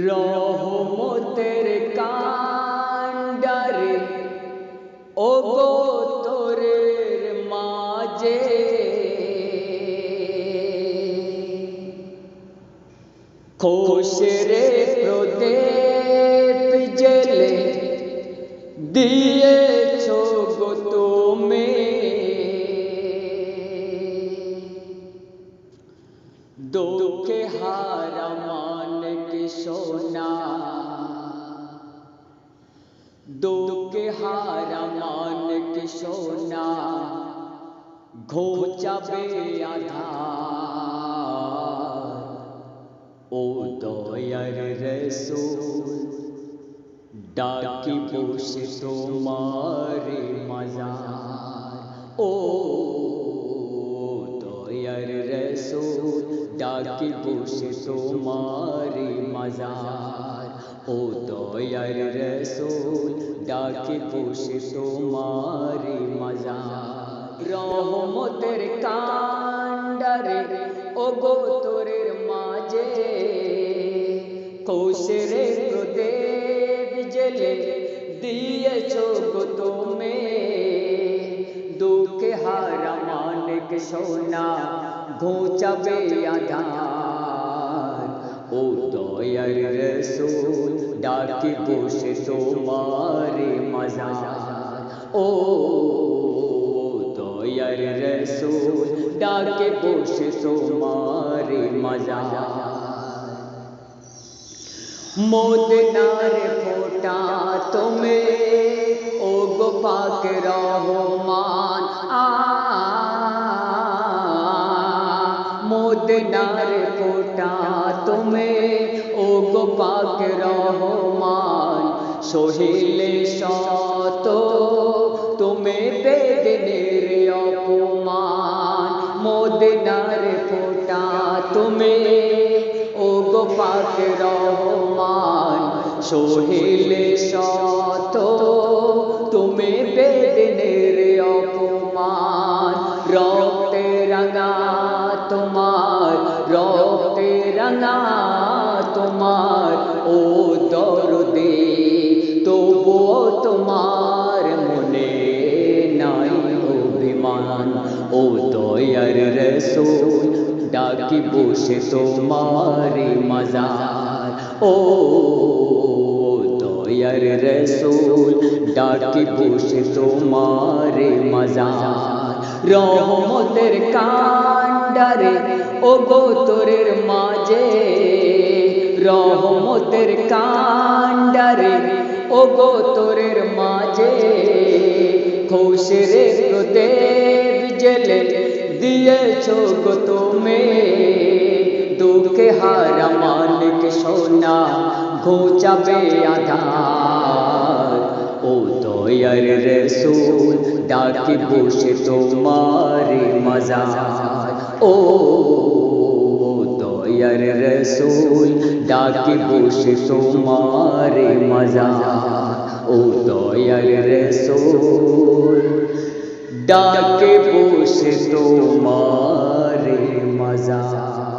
রহমতের কান্ডারে ওগো তোরের মাঝে খোশরে প্রদীপ জেলে দিয়েছো গো তুমি দুঃখে হারা মানকে সোনা দুঃখে হারা মানকে সোনা ঘোচাবে আধার ও দয়ার রসূল ডাকি বসে তোমারে মাজার ও দয়ার রসূল ডাকি বসে তোমারে মাজার ও দয়ার রসূল ডাকি বসে তোমারে মাজার রহমতের কান্ডারে ওগো তোরের মাঝে কৌশরে প্রদীপ জেলে দিয়েছো গো তুমি দুঃখে হারা মানিক সোনা ঘোচাবে আধার ও দয়ার রসূল ডাকি বসে তোমারে মাজার ও দয়ার রসূল ডাকে বসে তোমারে মাজার মদিনার ফোঁটা তুমি ও গো পাক রহমান মদিনার ফোঁটা তুমি ও গো পাক রহমান সহিলে শত তুমি বেদনের অপমান মদিনার ফোঁটা তুমি ও গো পাক রহমান সহিলে শত তুমি বেদনের অপমান রক্তে রাঙা তোমার রক্তে রাঙা তোমার ও দরদে তবুও তোমার মনে নাই অভিমান ও দয়ার রসূল ডাকি বসে তোমারে মাজার ও দয়ার রসূল ডাকি বসে তোমারে মাজার রহমতের কান্ডারে ওগো তোরের মাঝে রহমতের কান্ডারে ওগো তোরের মাঝে খোশরে প্রদীপ জেলে দিয়েছো গো তুমি দুঃখে হারা মানিক সোনা ঘোচাবে আধার ও দয়ার রসূল ডাকি বসে তোমারে মাজার ও দয়ার রসূল ডাকি বসে তোমারে মাজার ও দয়ার রসূল ডাকে বসে তোমারে মাজার।